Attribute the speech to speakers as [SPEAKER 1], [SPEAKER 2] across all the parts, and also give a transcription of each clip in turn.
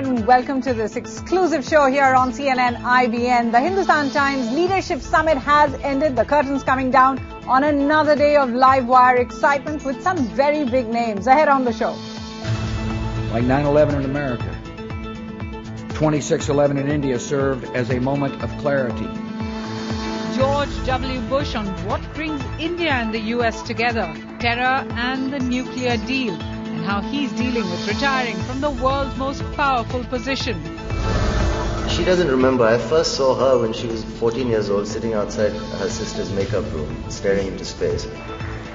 [SPEAKER 1] and welcome to this exclusive show here on CNN IBN. The Hindustan Times Leadership Summit has ended. The curtain's coming down on another day of live wire excitement with some very big names ahead on the show.
[SPEAKER 2] Like 9/11 in America, 26/11 in India served as a moment of clarity.
[SPEAKER 3] George W. Bush on what brings India and the U.S. together, terror and the nuclear deal, and how he's dealing with retiring from the world's most powerful position.
[SPEAKER 4] She doesn't remember. I first saw her when she was 14 years old, sitting outside her sister's makeup room, staring into space.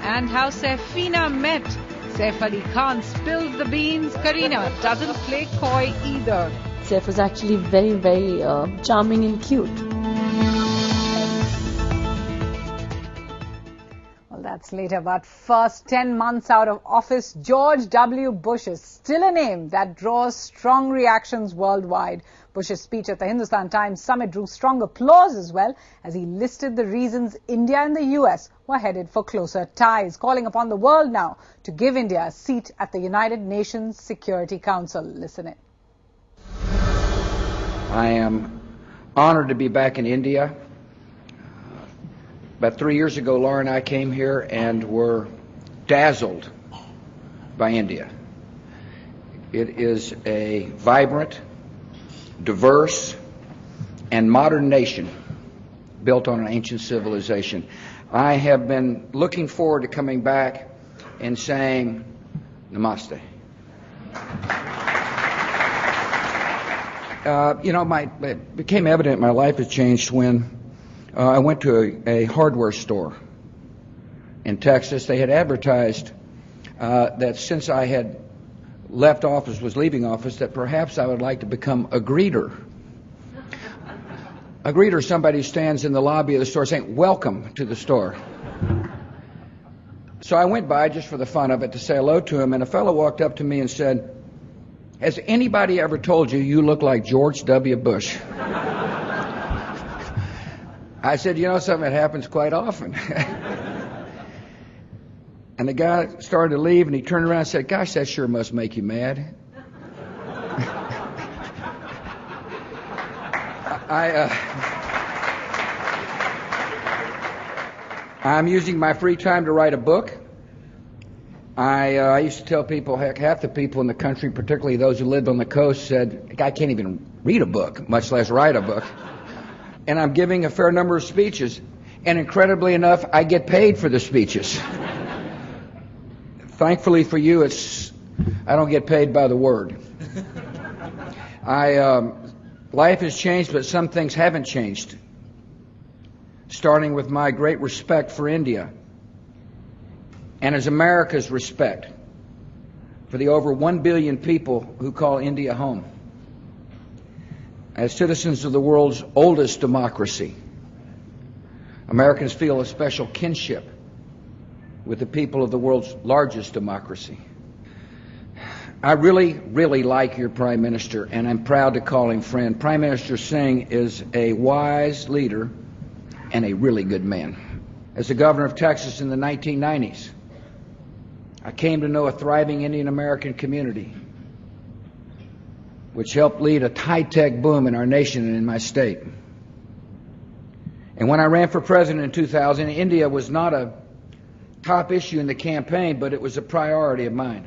[SPEAKER 3] And how Saifina met. Saif Ali Khan spills the beans. Kareena doesn't play coy either.
[SPEAKER 5] Saif was actually very, very charming and cute.
[SPEAKER 1] That's later, but first, 10 months out of office, George W. Bush is still a name that draws strong reactions worldwide. Bush's speech at the Hindustan Times Summit drew strong applause as well as he listed the reasons India and the US were headed for closer ties, calling upon the world now to give India a seat at the United Nations Security Council. Listen in.
[SPEAKER 2] I am honored to be back in India. About 3 years ago, Laura and I came here and were dazzled by India. It is a vibrant, diverse, and modern nation built on an ancient civilization. I have been looking forward to coming back and saying namaste. It became evident my life has changed when I went to a hardware store in Texas. They had advertised that since I had left office, was leaving office, that perhaps I would like to become a greeter. A greeter is somebody who stands in the lobby of the store saying, "Welcome to the store." So I went by just for the fun of it to say hello to him, and a fellow walked up to me and said, "Has anybody ever told you you look like George W. Bush?" I said, "You know something, that happens quite often." And the guy started to leave, and he turned around and said, "Gosh, that sure must make you mad." I'm using my free time to write a book. I used to tell people, heck, half the people in the country, particularly those who lived on the coast, said, "I can't even read a book, much less write a book." And I'm giving a fair number of speeches, and incredibly enough, I get paid for the speeches. Thankfully for you, I don't get paid by the word. Life has changed, but some things haven't changed. Starting with my great respect for India, and as America's respect for the over 1 billion people who call India home. As citizens of the world's oldest democracy, Americans feel a special kinship with the people of the world's largest democracy. I really, really like your Prime Minister, and I'm proud to call him friend. Prime Minister Singh is a wise leader and a really good man. As the governor of Texas in the 1990s, I came to know a thriving Indian American community, which helped lead a high-tech boom in our nation and in my state. And when I ran for president in 2000, India was not a top issue in the campaign, but it was a priority of mine.